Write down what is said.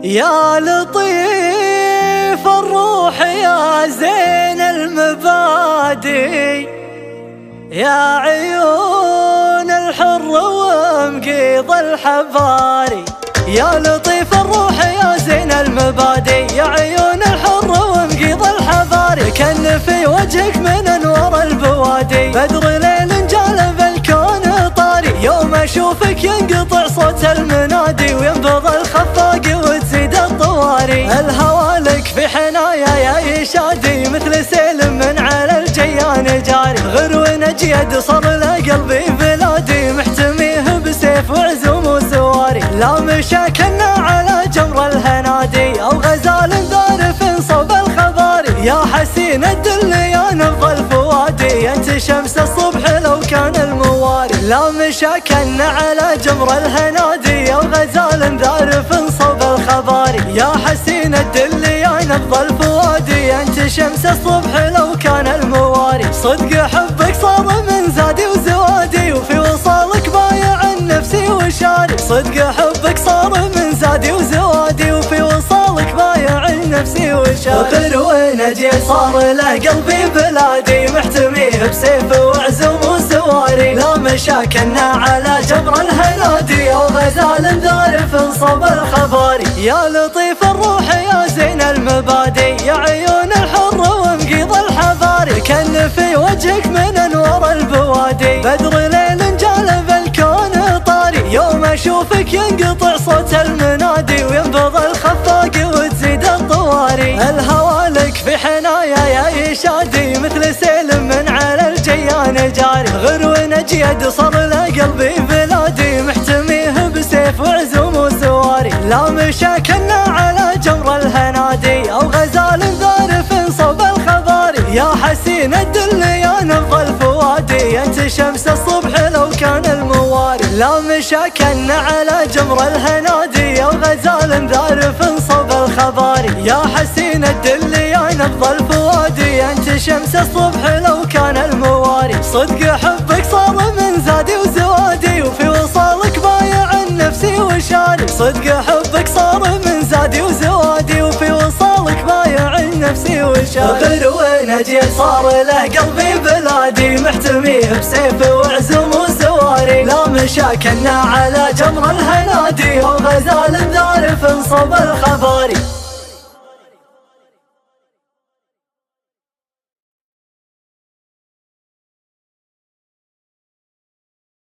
يا لطيف الروح يا زين المبادئ، يا عيون الحر ومقيض الحباري. يا لطيف الروح يا زين المبادئ، يا عيون الحر ومقيض الحباري. كان في وجهك من انوار البوادي، بدر ليل جالب الكون طاري. يوم اشوفك ينقطع صوت المنادي، وينبض الخفاق وتزيد الطواري. الهوى لك في حنايا يا يشادي، مثل سيل من على الجيان جاري. غرو نجيد صار لقلبي بلادي، محتميه بسيف وعزوم وسواري. لا مشاكلنا على جمر الهنادي، او غزال ذارف صوب الخباري. يا حسين الدل يا نبض الفوادي، انت شمس الصبح لو كان المواري. لا مشاكلنا على جمر الهنادي، او غزال ذارف صوب الخباري. يا حسين الدل يا نبض الفوادي، انت شمس الصبح لو كان المواري. صدق حبك صار من زادي وزوادي، وفي وصالك بايع نفسي وشاري. صدق حبك صار من زادي وزوادي، وفي وصالك بايع نفسي وشاري. غرو نجي صار له قلبي بلادي، محتميه بسيف وعزوم وسواري. لا مشاكلنا على جمر الهنادي، او غزال ذارف صوب الخباري. يا لطيف الروح يا زين المبادئ، يا عيون الحر ومقيض الحباري. كان في وجهك من انوار البوادي، بدر ليل جالب الكون طاري. يوم اشوفك ينقطع صوت المنادي، وينبض الخفاق وتزيد الطواري. الهوى لك في حنايا يا يشادي، مثل سيل من على الجيان جاري. غرو نجيد صار لقلبي بلادي، محتميه بسيف وعزوم وسواري. لا مشاكلنا على جمر الهنادي، او غزال ذارف صوب الخباري. يا حسين الدل يا نبض الفوادي، انت شمس الصبح لو كان المواري. لا مشاكلنا على جمر الهنادي، او غزال ذارف صوب الخباري. يا حسين الدل يا نبض الفوادي، انت شمس الصبح لو كان المواري. صدق حبك صار من زادي وزوادي، وفي وصالك بايع نفسي وشاري. صدق حبك صار من زادي وزوادي، وفي وصالك بايع نفسي وشاري. غرو نجي صار له قلبي بلادي، محتميه بسيف وعزوم وسواري. لا مشاكلنا على جمر الهنادي، او غزال ذارف صوب الخباري.